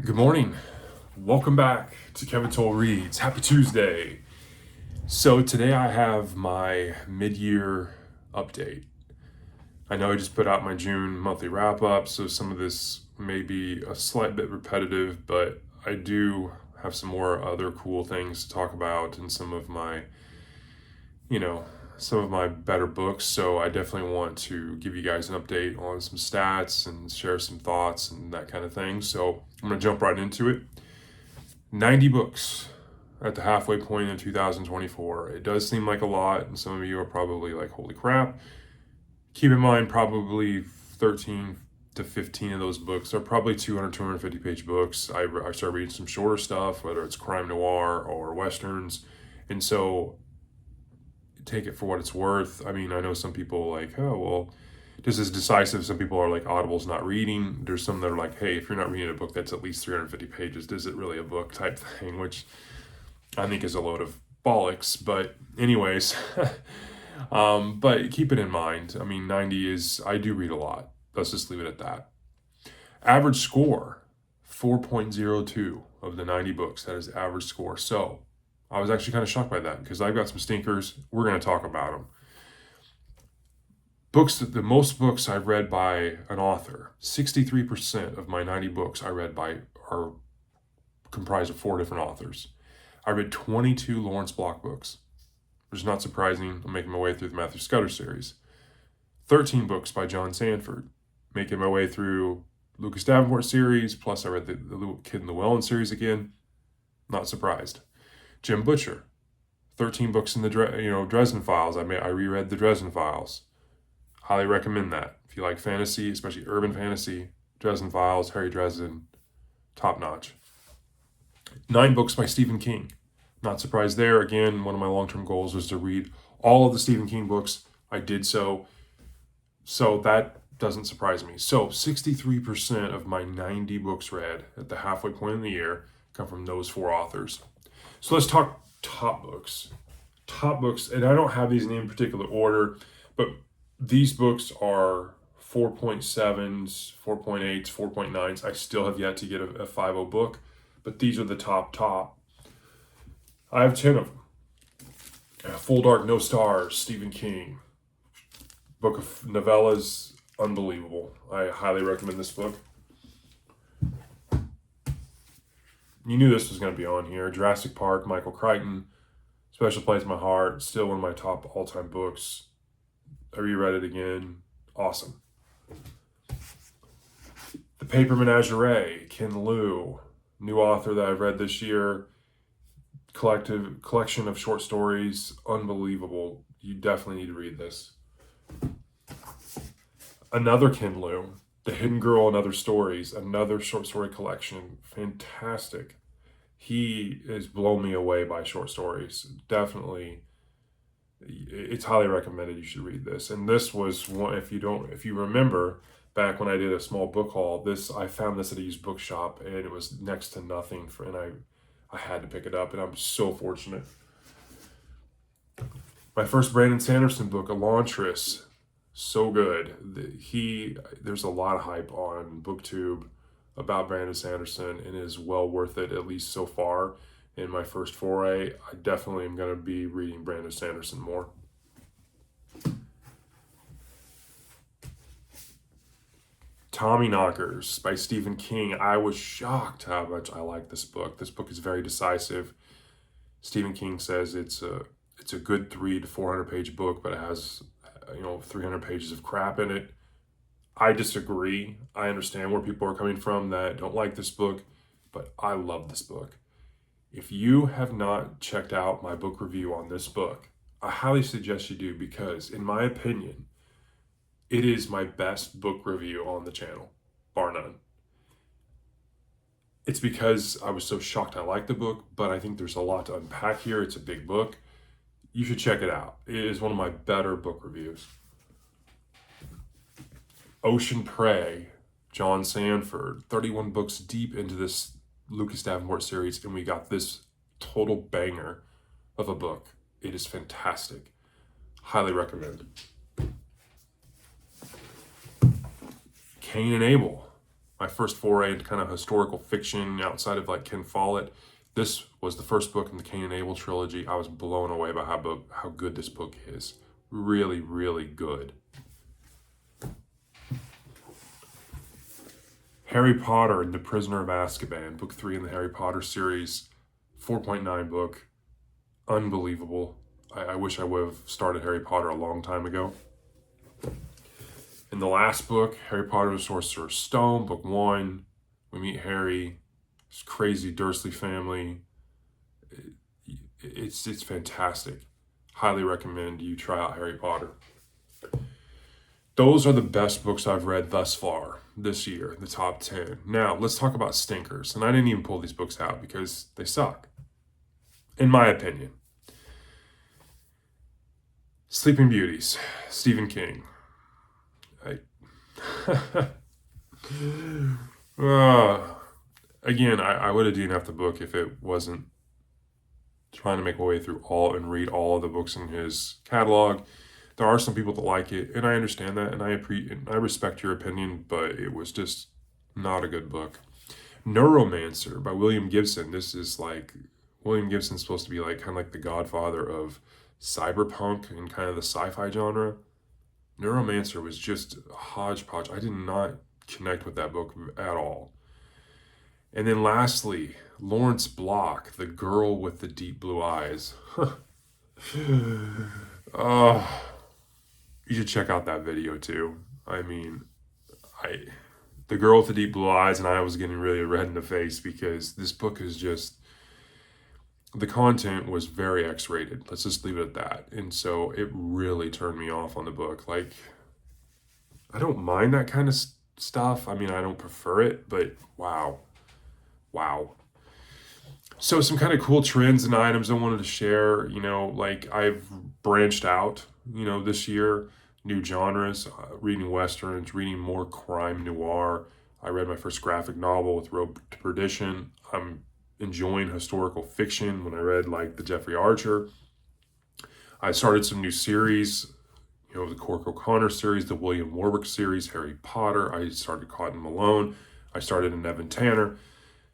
Good morning. Welcome back to Kevin Toll Reads. Happy Tuesday. So today I have my mid-year update. I know I just put out my June monthly wrap-up, so some of this may be a slight bit repetitive, but I do have some more other cool things to talk about and some of my better books. So I definitely want to give you guys an update on some stats and share some thoughts and that kind of thing. So I'm going to jump right into it. 90 books at the halfway point in 2024. It does seem like a lot, and some of you are probably like, holy crap. Keep in mind, probably 13 to 15 of those books are probably 250 page books. I start reading some shorter stuff, whether it's crime noir or westerns. And so take it for what it's worth. I mean, I know some people like, oh, well, just as decisive. Some people are like, Audible's not reading. There's some that are like, hey, if you're not reading a book that's at least 350 pages, is it really a book type thing? Which I think is a load of bollocks. But anyways, but keep it in mind. I mean, 90 is, I do read a lot. Let's just leave it at that. Average score, 4.02 of the 90 books. That is average score. So I was actually kind of shocked by that because I've got some stinkers. We're going to talk about them. The most books I've read by an author, 63% of my 90 books I read are comprised of 4 different authors. I read 22 Lawrence Block books, which is not surprising. I'm making my way through the Matthew Scudder series. 13 books by John Sanford, making my way through Lucas Davenport series, plus I read the Little Kid in Llewellyn series again. Not surprised. Jim Butcher, 13 books in the Dresden Files. I reread the Dresden Files. Highly recommend that. If you like fantasy, especially urban fantasy, Dresden Files, Harry Dresden, top notch. 9 books by Stephen King. Not surprised there. Again, one of my long-term goals was to read all of the Stephen King books. I did so. So that doesn't surprise me. So 63% of my 90 books read at the halfway point in the year come from those 4 authors. So let's talk top books. Top books, and I don't have these in any particular order, but these books are 4.7s, 4.8s, 4.9s. I still have yet to get a 5.0 book, but these are the top. I have 10 of them. Full Dark, No Stars, Stephen King. Book of novellas, unbelievable. I highly recommend this book. You knew this was going to be on here. Jurassic Park, Michael Crichton. Special Place in My Heart. Still one of my top all-time books. I reread it again. Awesome. The Paper Menagerie, Ken Liu. New author that I've read this year. Collection of short stories. Unbelievable. You definitely need to read this. Another Ken Liu. The Hidden Girl and Other Stories. Another short story collection. Fantastic. He has blown me away by short stories. Definitely, it's highly recommended. You should read this. And this was one, if you remember back when I did a small book haul, I found this at a used bookshop and it was next to nothing and I had to pick it up, and I'm so fortunate. My first Brandon Sanderson book, Elantris, so good. There's a lot of hype on BookTube about Brandon Sanderson, and it is well worth it, at least so far in my first foray. I definitely am going to be reading Brandon Sanderson more. Tommyknockers by Stephen King. I was shocked how much I like this book. This book is very decisive. Stephen King says it's a good 300 to 400 page book, but it has 300 pages of crap in it. I disagree. I understand where people are coming from that don't like this book, but I love this book. If you have not checked out my book review on this book, I highly suggest you do, because in my opinion, it is my best book review on the channel, bar none. It's because I was so shocked I liked the book, but I think there's a lot to unpack here. It's a big book. You should check it out. It is one of my better book reviews. Ocean Prey, John Sanford, 31 books deep into this Lucas Davenport series, and we got this total banger of a book. It is fantastic. Highly recommend. Cain and Abel my first foray into kind of historical fiction outside of like Ken Follett. This was the first book in the Cain and Abel trilogy. I was blown away by how good this book is. Really, really good. Harry Potter and the Prisoner of Azkaban, book 3 in the Harry Potter series, 4.9 book. Unbelievable. I wish I would have started Harry Potter a long time ago. In the last book, Harry Potter and the Sorcerer's Stone, book 1, we meet Harry, this crazy Dursley family. It's fantastic. Highly recommend you try out Harry Potter. Those are the best books I've read thus far this year, the top 10. Now, let's talk about stinkers. And I didn't even pull these books out because they suck, in my opinion. Sleeping Beauties, Stephen King. Again, I would have DNF'd the book if it wasn't trying to make my way through all and read all of the books in his catalog. There are some people that like it, and I understand that, and I respect your opinion, but it was just not a good book. Neuromancer by William Gibson. This is like, William Gibson's supposed to be like kind of like the godfather of cyberpunk and kind of the sci-fi genre. Neuromancer was just a hodgepodge. I did not connect with that book at all. And then lastly, Lawrence Block, The Girl with the Deep Blue Eyes. Oh, you should check out that video too. I mean, The Girl with the Deep Blue Eyes, and I was getting really red in the face because this book is just, the content was very X-rated. Let's just leave it at that. And so it really turned me off on the book. Like, I don't mind that kind of stuff. I mean, I don't prefer it, but wow. So some kind of cool trends and items I wanted to share. You know, like I've branched out, you know, this year, new genres, reading Westerns, reading more crime noir. I read my first graphic novel with Road to Perdition. I'm enjoying historical fiction when I read like the Jeffrey Archer. I started some new series, you know, the Cork O'Connor series, the William Warwick series, Harry Potter. I started Cotton Malone. I started an Evan Tanner.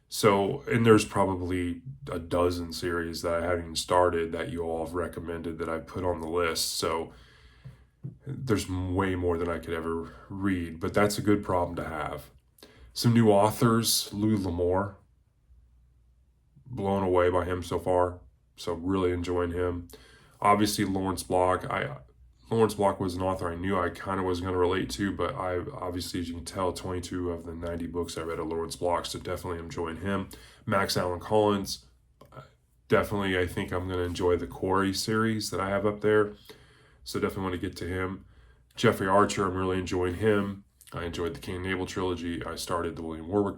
So, and there's probably a dozen series that I haven't even started that you all have recommended that I put on the list. So there's way more than I could ever read, but that's a good problem to have. Some new authors, Lou L'Amour, blown away by him so far. So really enjoying him. Obviously Lawrence Block. Lawrence Block was an author I knew I kind of was going to relate to, but I obviously, as you can tell, 22 of the 90 books I read of Lawrence Block, so definitely enjoying him. Max Allan Collins, definitely I think I'm going to enjoy the Quarry series that I have up there, so definitely want to get to him. Jeffrey Archer, I'm really enjoying him. I enjoyed the Cain and Abel trilogy. I started the William Warwick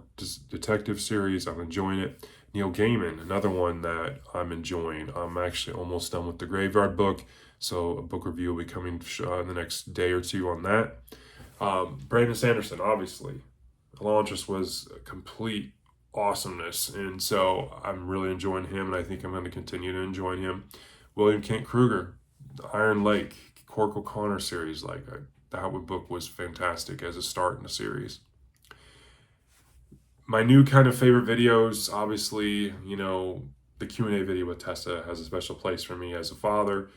detective series. I'm enjoying it. Neil Gaiman, another one that I'm enjoying. I'm actually almost done with the Graveyard book, so a book review will be coming in the next day or two on that. Brandon Sanderson, obviously. Elantris was a complete awesomeness, and so I'm really enjoying him, and I think I'm going to continue to enjoy him. William Kent Kruger, the Iron Lake, Cork O'Connor series, that book was fantastic as a start in the series. My new kind of favorite videos, obviously, you know, the Q&A video with Tessa has a special place for me as a father,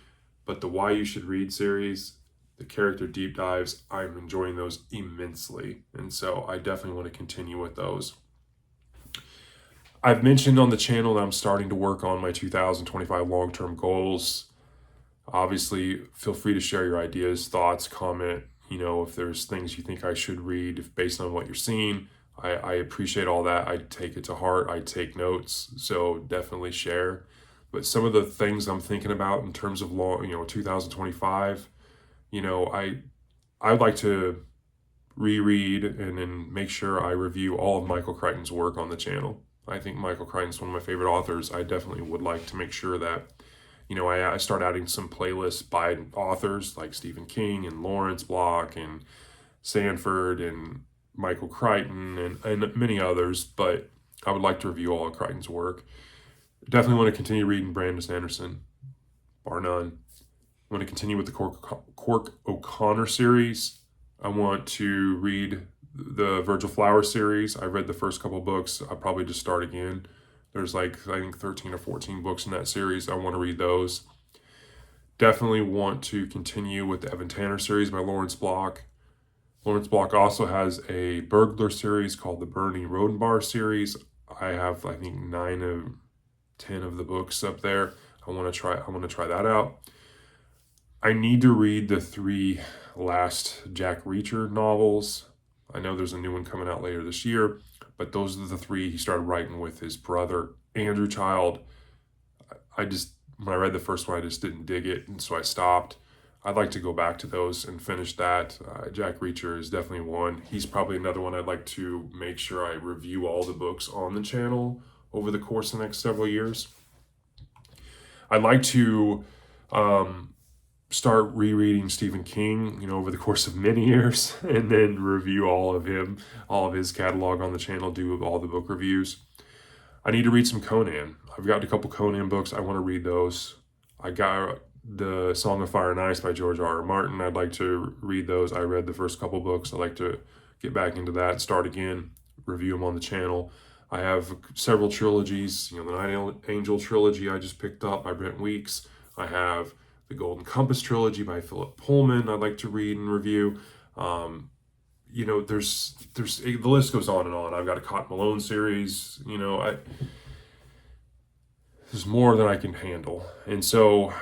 but the Why You Should Read series, the character deep dives, I'm enjoying those immensely, and so I definitely want to continue with those. I've mentioned on the channel that I'm starting to work on my 2025 long-term goals. Obviously, feel free to share your ideas, thoughts, comment, you know, if there's things you think I should read based on what you're seeing. I appreciate all that. I take it to heart. I take notes, so definitely share. But some of the things I'm thinking about in terms of 2025, you know, I'd like to reread and then make sure I review all of Michael Crichton's work on the channel. I think Michael Crichton's one of my favorite authors. I definitely would like to make sure that, you know, I start adding some playlists by authors like Stephen King and Lawrence Block and Sanford and Michael Crichton and many others, but I would like to review all of Crichton's work. Definitely want to continue reading Brandon Sanderson, bar none. I want to continue with the Cork O'Connor series. I want to read the Virgil Flowers series. I read the first couple books. I'll probably just start again. There's like, I think 13 or 14 books in that series. I want to read those. Definitely want to continue with the Evan Tanner series by Lawrence Block. Lawrence Block also has a burglar series called the Bernie Rodenbar series. I have, I think, 9 of 10 of the books up there. I want to try that out. I need to read the 3 last Jack Reacher novels. I know there's a new one coming out later this year, but those are the 3 he started writing with his brother, Andrew Child. When I read the first one, I just didn't dig it, and so I stopped. I'd like to go back to those and finish that. Jack Reacher is definitely one. He's probably another one I'd like to make sure I review all the books on the channel over the course of the next several years. I'd like to start rereading Stephen King, over the course of many years, and then review all of his catalog on the channel, do all the book reviews. I need to read some Conan. I've got a couple Conan books. I want to read those. I got the Song of Fire and Ice by George R.R. Martin. I'd like to read those. I read the first couple books. I'd like to get back into that, start again, review them on the channel. I have several trilogies. The Night Angel trilogy I just picked up by Brent Weeks. I have the Golden Compass trilogy by Philip Pullman I'd like to read and review. There's the list goes on and on. I've got a Cotton Malone series. There's more than I can handle. And so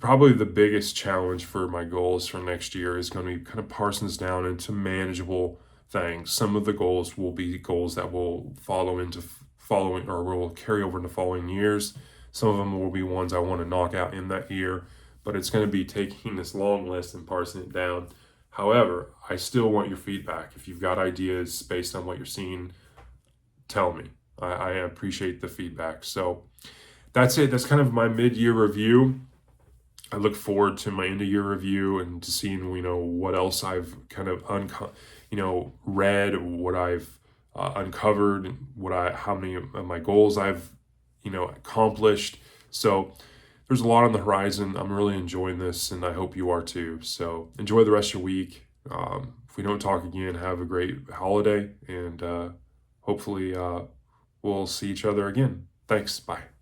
probably the biggest challenge for my goals for next year is going to be kind of parsing this down into manageable things. Some of the goals will be goals that will will carry over into following years. Some of them will be ones I want to knock out in that year, but it's going to be taking this long list and parsing it down. However, I still want your feedback. If you've got ideas based on what you're seeing, tell me. I appreciate the feedback. So that's it. That's kind of my mid-year review. I look forward to my end-of-year review and to seeing, what else I've kind of read, what I've uncovered, how many of my goals I've, accomplished. So there's a lot on the horizon. I'm really enjoying this, and I hope you are too. So enjoy the rest of your week. If we don't talk again, have a great holiday, and hopefully we'll see each other again. Thanks. Bye.